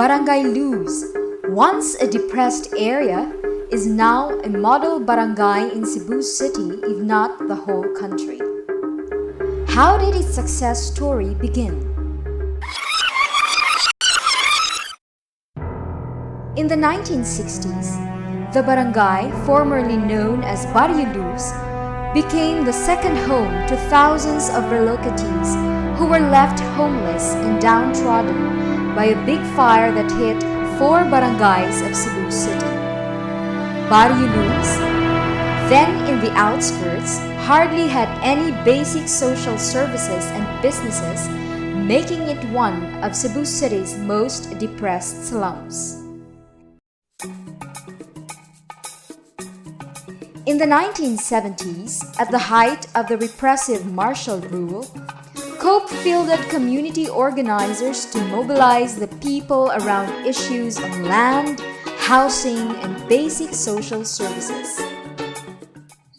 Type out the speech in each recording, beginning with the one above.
Barangay Luz, once a depressed area, is now a model barangay in Cebu City, if not the whole country. How did its success story begin? In the 1960s, the barangay, formerly known as Barangay Luz, became the second home to thousands of relocatees who were left homeless and downtrodden by a big fire that hit 4 barangays of Cebu City. Barangay Luz, then in the outskirts, hardly had any basic social services and businesses, making it one of Cebu City's most depressed slums. In the 1970s, at the height of the repressive martial rule, hope-filled community organizers to mobilize the people around issues of land, housing, and basic social services.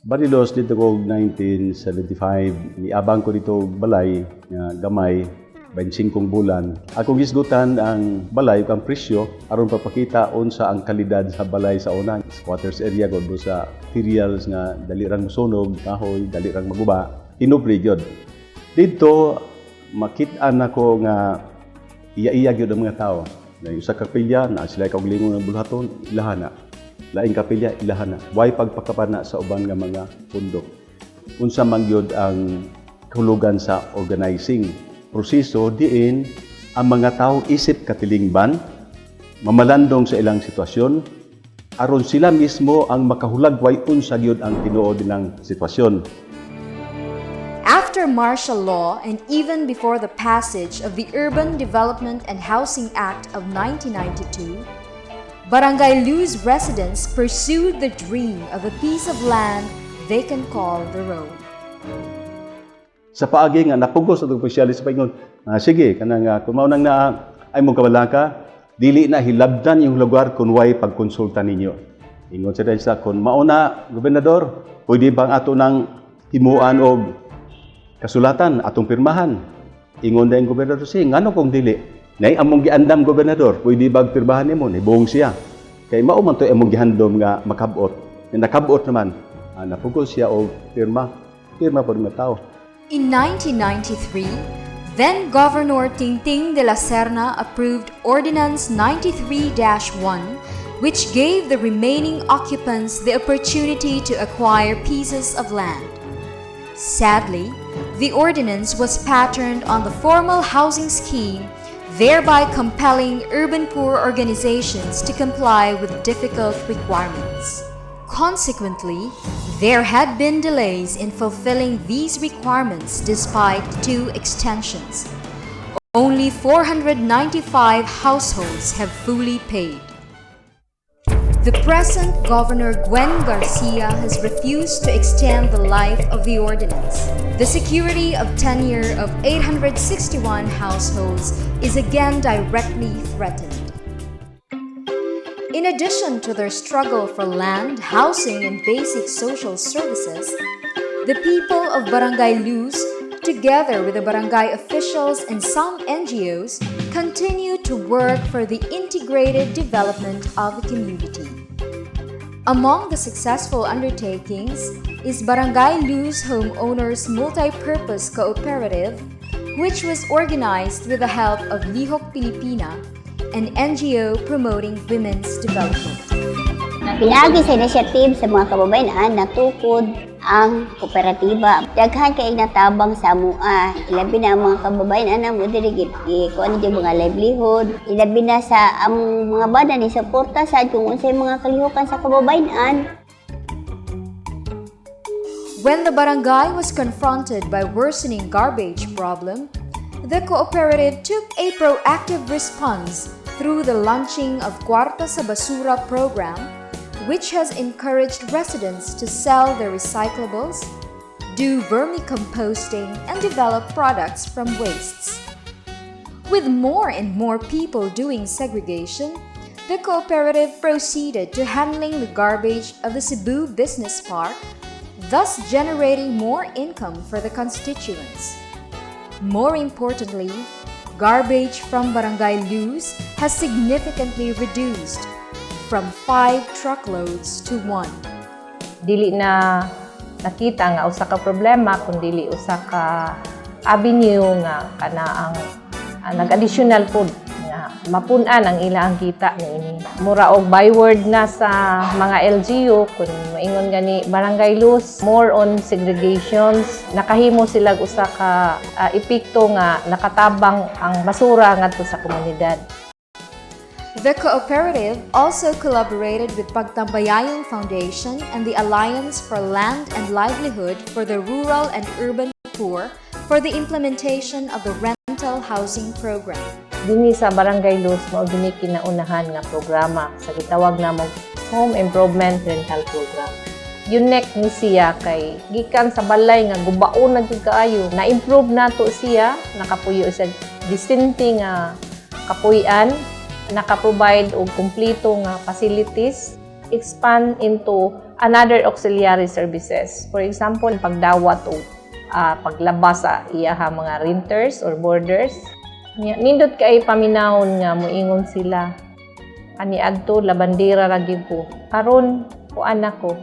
Barangay Luz dito ko 1975, iabang ko dito balay nga gamay 25 bulan. Akong gisgutan ang balay kang presyo aron papakita unsa ang kalidad sa balay sa una. Squatters area gud sa materials nga dali rang mosunog, kahoy, dali rang maguba. Inupre gyud. Dito makit-an ako nga iya-iya gyud ang mga tao. Na usa ka kapilya na sila kaugalingon ng bulhaton, ilahana. Laing kapilya ilahana. Way pagpakapana sa uban nga mga pundok. Unsa man gyud ang kahulugan sa organizing proseso diin ang mga tao isip katilingban, mamalandong sa ilang sitwasyon, aron sila mismo ang makahulagway unsa gyud ang tinuod ng sitwasyon. After martial law and even before the passage of the Urban Development and Housing Act of 1992, Barangay Luz residents pursued the dream of a piece of land they can call their own. Sa paagi nga napugos atong opisyalis sa paingon, sige kanang kung mao nang naa ay mong kabalaka, dili na hilabdan yung lugar kun way pagkonsulta ninyo. Ingon sa kun mao na gobernador, pwede bang ato nang himuan og kasulatan atong pirmahan? Ingon dayon gobernador siya, ngano kung dili? Nay among giandam gobernador, pwede bang pirmahan nimo? Nibuong siya. Kay mao man to among gihandom nga makabot. Nakabot naman, napugos siya og pirma pod mga tao. In 1993, then Governor Tingting de la Serna approved Ordinance 93-1, which gave the remaining occupants the opportunity to acquire pieces of land. Sadly, the ordinance was patterned on the formal housing scheme, thereby compelling urban poor organizations to comply with difficult requirements. Consequently, there had been delays in fulfilling these requirements despite 2 extensions. Only 495 households have fully paid. The present Governor Gwen Garcia has refused to extend the life of the ordinance. The security of tenure of 861 households is again directly threatened. In addition to their struggle for land, housing, and basic social services, the people of Barangay Luz, together with the barangay officials and some NGOs, continue to work for the integrated development of the community. Among the successful undertakings is Barangay Luz Homeowners Multi-Purpose Cooperative, which was organized with the help of Lihok Pilipina, an NGO promoting women's development. Pinaagi sa initiative sa mga kababayan natukod ang kooperatiba. Daghan kay natabang sa mua. Ilabi na ang mga kababayan mo dirigit kung ano yung mga livelihood. Ilabi na sa ang mga banda ni suporta sa kung unsay mga kalihukan sa kababayan. When the barangay was confronted by worsening garbage problem, the cooperative took a proactive response through the launching of Kwarta sa Basura program, which has encouraged residents to sell their recyclables, do vermicomposting, and develop products from wastes. With more and more people doing segregation, the cooperative proceeded to handling the garbage of the Cebu Business Park, thus generating more income for the constituents. More importantly, garbage from Barangay Luz has significantly reduced from 5 truckloads to 1. Dili na nakita nga usa ka problema kundi usa ka avenue nga kana ang nag-additional food nga mapun-an ang ilang kita niini. Mura og byword na sa mga LGU kun maingon gani Barangay Luz more on segregations, nakahimo sila usa ka epekto nga nakatabang ang basura ngadto sa komunidad. The cooperative also collaborated with Pagtambayayong Foundation and the Alliance for Land and Livelihood for the Rural and Urban Poor for the implementation of the rental housing program. Dinhi sa Barangay Luz mao dinhi kinaunahan nga programa sa gitawag namong Home Improvement Rental Program. Unique ni siya kay gikan sa balay nga gubaon na gyud kaayo, na-improve nato siya, nakapuyo sa distinct nga kapuy-an, naka-provide og kumpleto nga facilities, expand into another auxiliary services. For example, pagdawat o paglabas sa iyaha mga renters or boarders. Nindot kay paminawon nga moingon sila. Ani adto labandera ra gyud ko. Karon kuan nako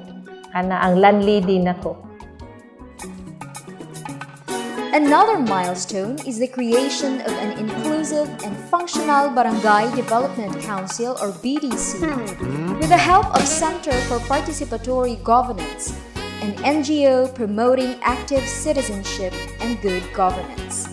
kana ang landlady nako. Another milestone is the creation of an inclusive and functional Barangay Development Council or BDC with the help of Center for Participatory Governance, an NGO promoting active citizenship and good governance.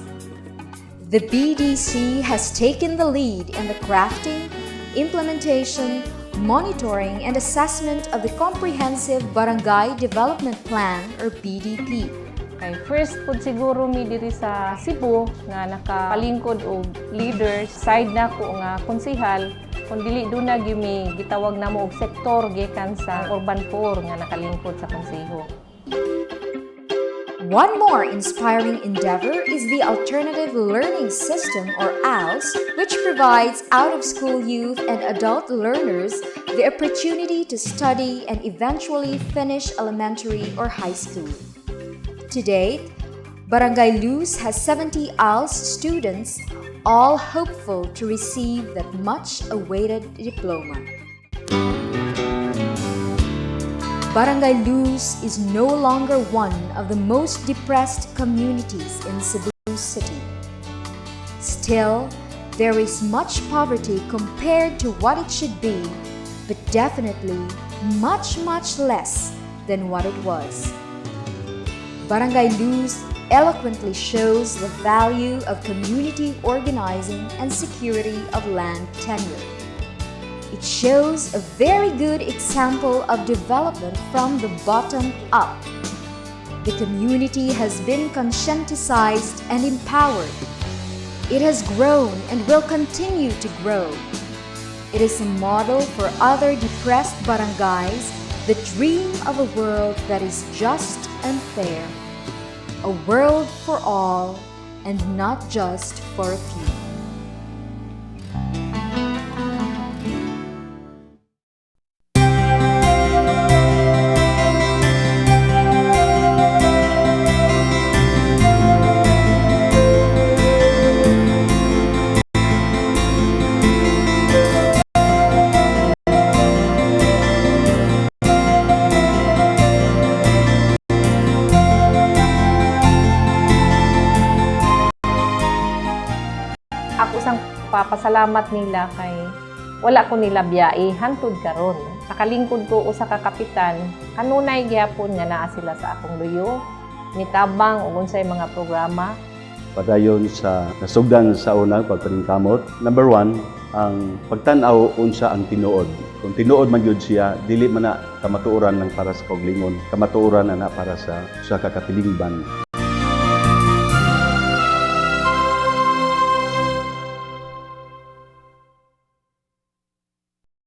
The BDC has taken the lead in the crafting, implementation, monitoring, and assessment of the Comprehensive Barangay Development Plan or BDP. Kay first pud siguro mi diri sa Cebu nga nakapalingkod og leaders side nako nga konsehal kun dili duna gyud mi gitawag namo og sektor gikan sa urban poor nga nakalingkod sa konseho. One more inspiring endeavor is the Alternative Learning System or ALS, which provides out-of-school youth and adult learners the opportunity to study and eventually finish elementary or high school. To date, Barangay Luz has 70 ALS students, all hopeful to receive that much-awaited diploma. Barangay Luz is no longer one of the most depressed communities in Cebu City. Still, there is much poverty compared to what it should be, but definitely much less than what it was. Barangay Luz eloquently shows the value of community organizing and security of land tenure. It shows a very good example of development from the bottom up. The community has been conscientized and empowered. It has grown and will continue to grow. It is a model for other depressed barangays that dream of a world that is just and fair. A world for all and not just for a few. Ako sang papasalamat nila kay wala ko nila biyai hangtod karon. Nakalingkod ko usa ka kapitan, kanunay gyapon nga naa sila sa akong luyo, nitabang ug unsay mga programa. Padayon sa nasugdan sa unang pagpaningkamot. Number 1, ang pagtan-aw unsa ang tinuod. Kung tinuod man gyud siya, dili man na kamatuoran lang para sa kaugalingon, kamatuoran na para sa kakapilingban.